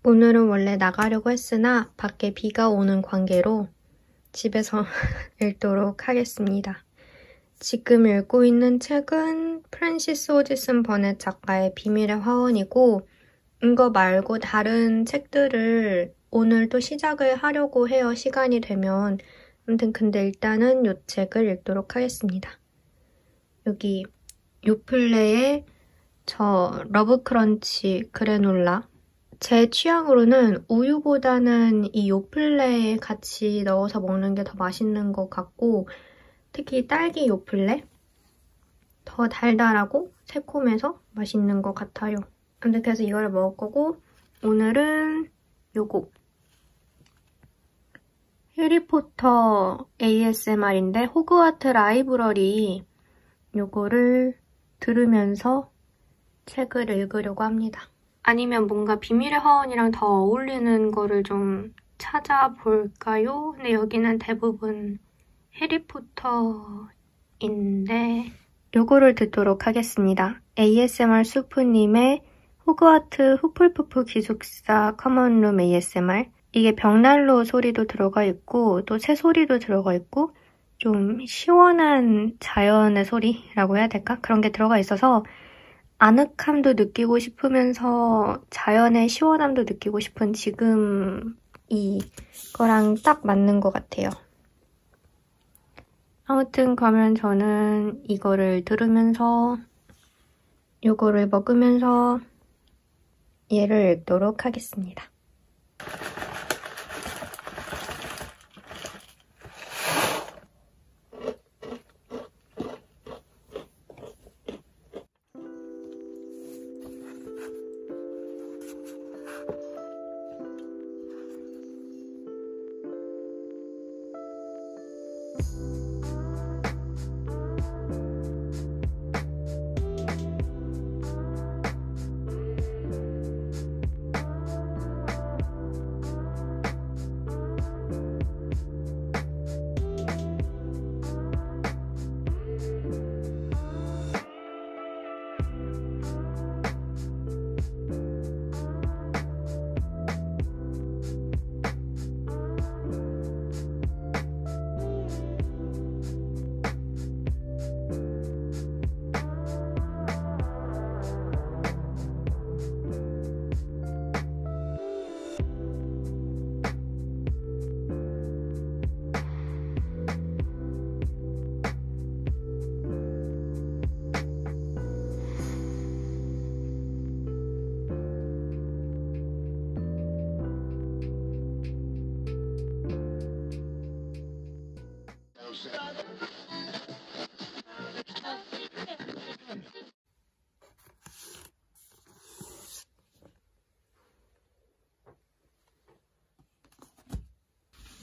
오늘은 원래 나가려고 했으나 밖에 비가 오는 관계로 집에서 읽도록 하겠습니다. 지금 읽고 있는 책은 프랜시스 호지슨 버넷 작가의 비밀의 화원이고 이거 말고 다른 책들을 오늘 또 시작을 하려고 해요. 시간이 되면. 아무튼 근데 일단은 이 책을 읽도록 하겠습니다. 여기 요플레의 저 러브크런치 그래놀라 제 취향으로는 우유보다는 이 요플레에 같이 넣어서 먹는 게 더 맛있는 것 같고 특히 딸기 요플레 더 달달하고 새콤해서 맛있는 것 같아요. 아무튼 그래서 이거를 먹을 거고 오늘은 요거 해리포터 ASMR인데 호그와트 라이브러리 요거를 들으면서 책을 읽으려고 합니다. 아니면 뭔가 비밀의 화원이랑 더 어울리는 거를 좀 찾아볼까요? 근데 여기는 대부분 해리포터인데 요거를 듣도록 하겠습니다. ASMR 수프님의 호그와트 후플푸프 기숙사 커먼룸 ASMR 이게 벽난로 소리도 들어가 있고 또 새 소리도 들어가 있고 좀 시원한 자연의 소리라고 해야 될까? 그런 게 들어가 있어서 아늑함도 느끼고 싶으면서 자연의 시원함도 느끼고 싶은 지금 이거랑 딱 맞는 것 같아요. 아무튼 그러면 저는 이거를 들으면서 요거를 먹으면서 얘를 읽도록 하겠습니다.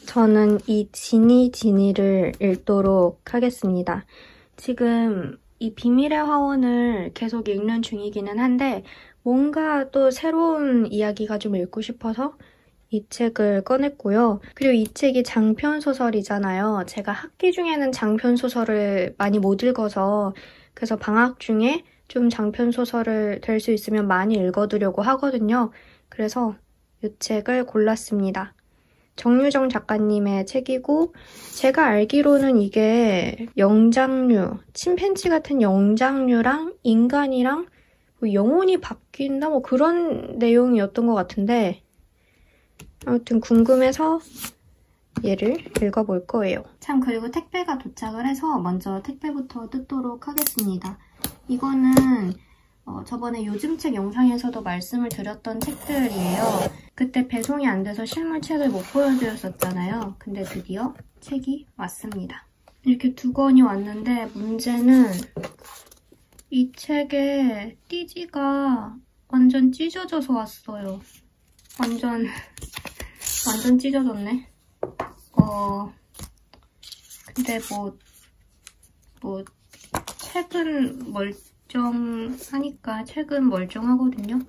저는 이 지니를 읽도록 하겠습니다. 지금 이 비밀의 화원을 계속 읽는 중이기는 한데 뭔가 또 새로운 이야기가 좀 읽고 싶어서 이 책을 꺼냈고요. 그리고 이 책이 장편소설이잖아요. 제가 학기 중에는 장편소설을 많이 못 읽어서 그래서 방학 중에 좀 장편소설을 될 수 있으면 많이 읽어두려고 하거든요. 그래서 이 책을 골랐습니다. 정유정 작가님의 책이고 제가 알기로는 이게 영장류, 침팬지 같은 영장류랑 인간이랑 뭐 영혼이 바뀐다 뭐 그런 내용이었던 것 같은데 아무튼 궁금해서 얘를 읽어볼 거예요. 참 그리고 택배가 도착을 해서 먼저 택배부터 뜯도록 하겠습니다. 이거는 저번에 요즘 책 영상에서도 말씀을 드렸던 책들이에요. 그때 배송이 안 돼서 실물 책을 못 보여드렸었잖아요. 근데 드디어 책이 왔습니다. 이렇게 두 권이 왔는데 문제는 이 책에 띠지가 완전 찢어져서 왔어요. 완전 찢어졌네. 근데 책은 멀쩡하니까 책은 멀쩡하거든요.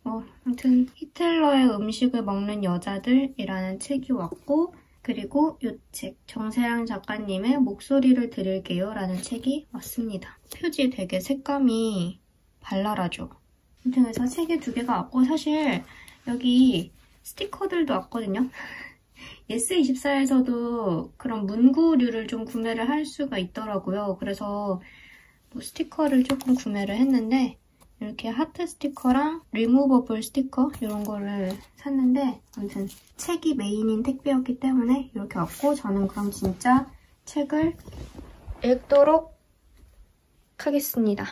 아무튼 히틀러의 음식을 먹는 여자들이라는 책이 왔고, 그리고 이 책, 정세랑 작가님의 목소리를 들을게요 라는 책이 왔습니다. 표지 되게 색감이 발랄하죠. 아무튼 그래서 책이 2개가 왔고, 사실 여기 스티커들도 왔거든요. 예스24에서도 그런 문구류를 좀 구매를 할 수가 있더라고요. 그래서 스티커를 조금 구매를 했는데, 이렇게 하트 스티커랑 리무버블 스티커 이런 거를 샀는데, 아무튼 책이 메인인 택배였기 때문에 이렇게 왔고, 저는 그럼 진짜 책을 읽도록 하겠습니다.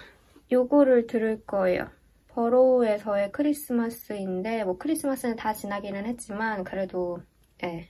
요거를 들을 거예요. 버로우에서의 크리스마스인데, 크리스마스는 다 지나기는 했지만 그래도 네.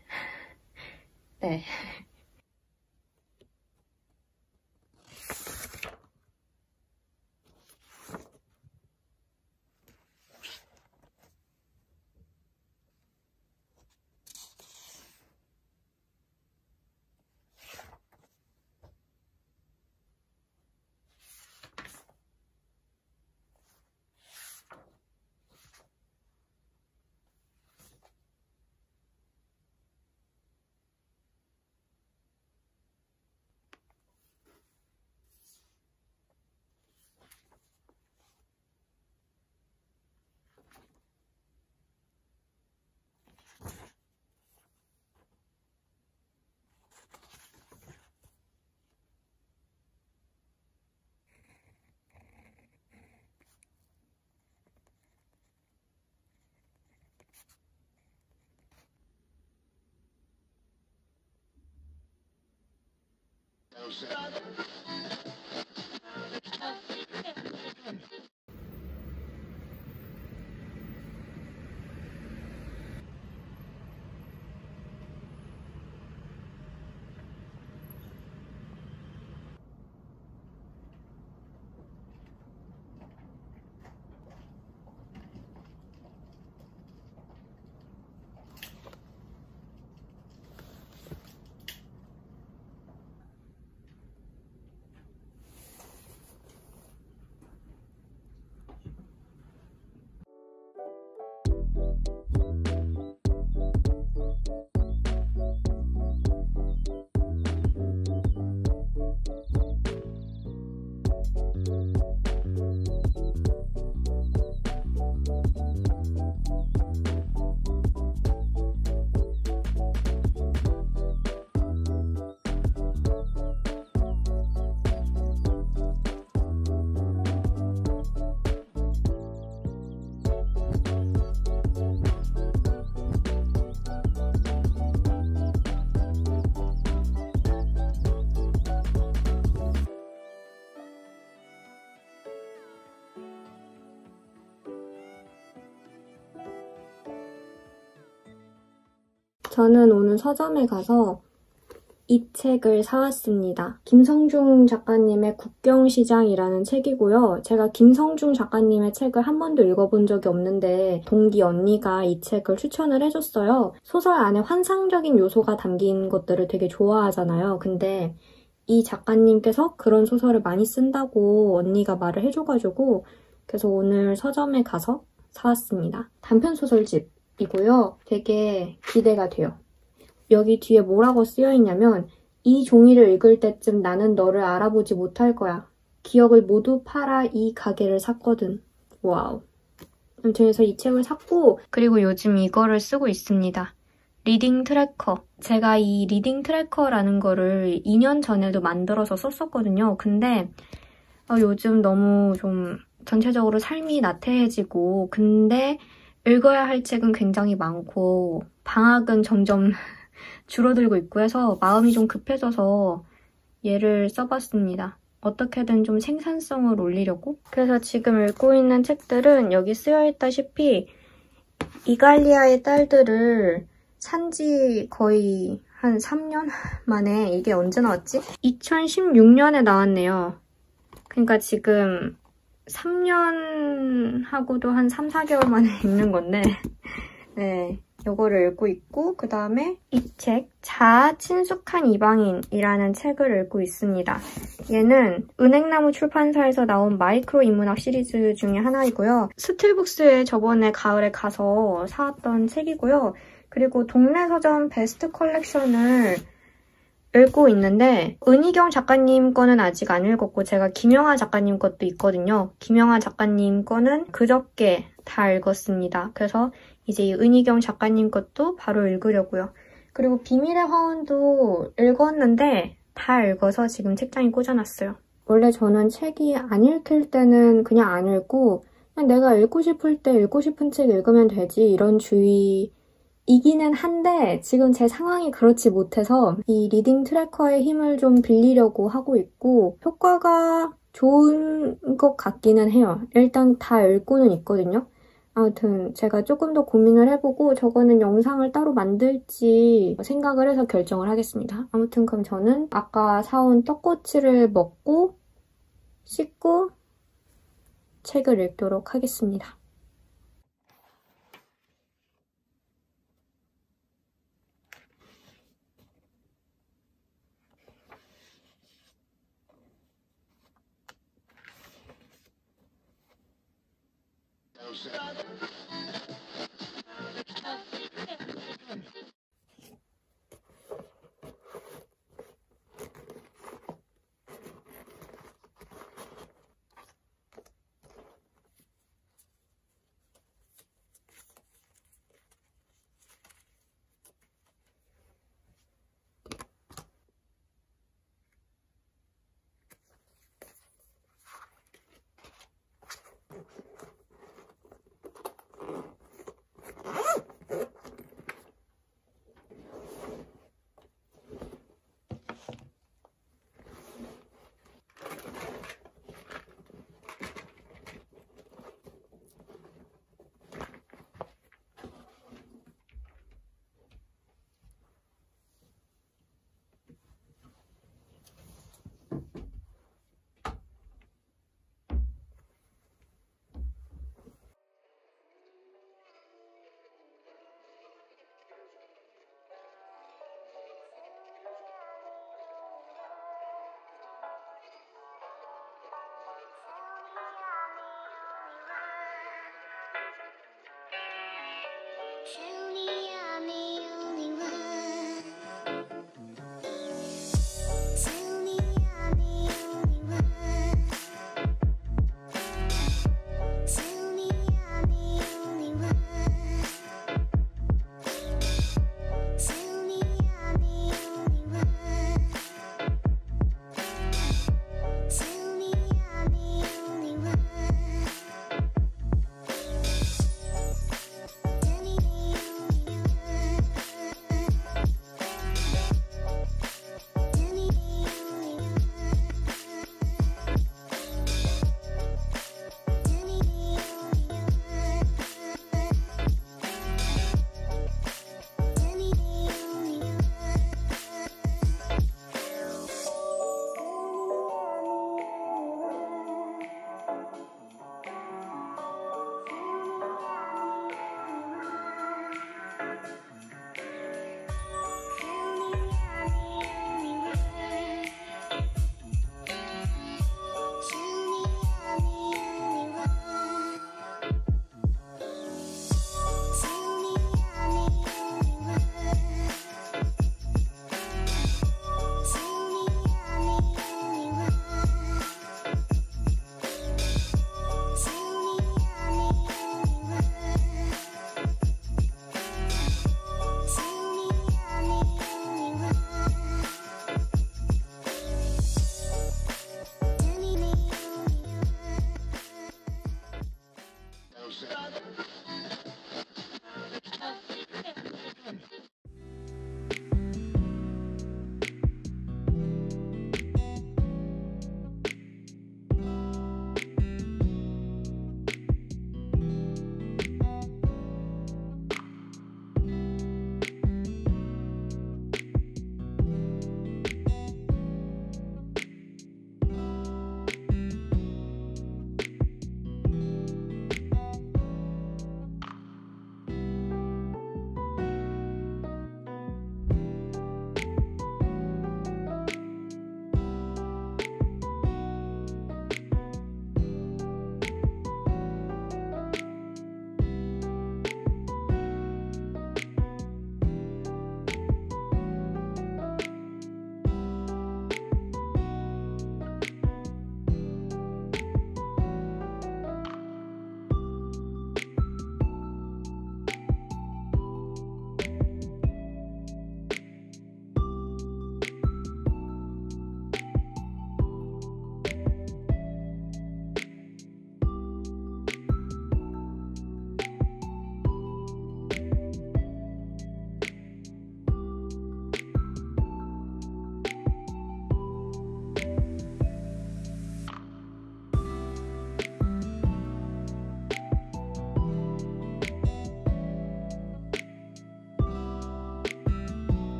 저는 오늘 서점에 가서 이 책을 사왔습니다. 김성중 작가님의 국경시장이라는 책이고요. 제가 김성중 작가님의 책을 한 번도 읽어본 적이 없는데 동기 언니가 이 책을 추천을 해줬어요. 소설 안에 환상적인 요소가 담긴 것들을 되게 좋아하잖아요. 근데 이 작가님께서 그런 소설을 많이 쓴다고 언니가 말을 해줘가지고 그래서 오늘 서점에 가서 사왔습니다. 단편소설집이고요. 되게 기대가 돼요. 여기 뒤에 뭐라고 쓰여있냐면 이 종이를 읽을 때쯤 나는 너를 알아보지 못할 거야. 기억을 모두 팔아 이 가게를 샀거든. 와우. 그래서 이 책을 샀고 그리고 요즘 이거를 쓰고 있습니다. 리딩 트래커. 제가 이 리딩 트래커라는 거를 2년 전에도 만들어서 썼었거든요. 근데 요즘 너무 좀 전체적으로 삶이 나태해지고 근데 읽어야 할 책은 굉장히 많고 방학은 점점 줄어들고 있고 해서 마음이 좀 급해져서 얘를 써봤습니다. 어떻게든 좀 생산성을 올리려고. 그래서 지금 읽고 있는 책들은 여기 쓰여있다시피 이갈리아의 딸들을 산지 거의 한 3년 만에 이게 언제 나왔지? 2016년에 나왔네요. 그러니까 지금 3년 하고도 한 3, 4개월 만에 읽는 건데 네, 요거를 읽고 있고 그 다음에 이 책 자아 친숙한 이방인이라는 책을 읽고 있습니다. 얘는 은행나무 출판사에서 나온 마이크로 인문학 시리즈 중에 하나이고요. 스틸북스에 저번에 가을에 가서 사왔던 책이고요. 그리고 동네 서점 베스트 컬렉션을 읽고 있는데 은희경 작가님 거는 아직 안 읽었고 제가 김영하 작가님 것도 있거든요. 김영하 작가님 거는 그저께 다 읽었습니다. 그래서 이제 이 은희경 작가님 것도 바로 읽으려고요. 그리고 비밀의 화원도 읽었는데 다 읽어서 지금 책장에 꽂아놨어요. 원래 저는 책이 안 읽힐 때는 그냥 안 읽고 그냥 내가 읽고 싶을 때 읽고 싶은 책 읽으면 되지 이런 주의이기는 한데 지금 제 상황이 그렇지 못해서 이 리딩 트래커의 힘을 좀 빌리려고 하고 있고 효과가 좋은 것 같기는 해요. 일단 다 읽고는 있거든요. 아무튼 제가 조금 더 고민을 해보고 저거는 영상을 따로 만들지 생각을 해서 결정을 하겠습니다. 아무튼 그럼 저는 아까 사온 떡꼬치를 먹고 씻고 책을 읽도록 하겠습니다.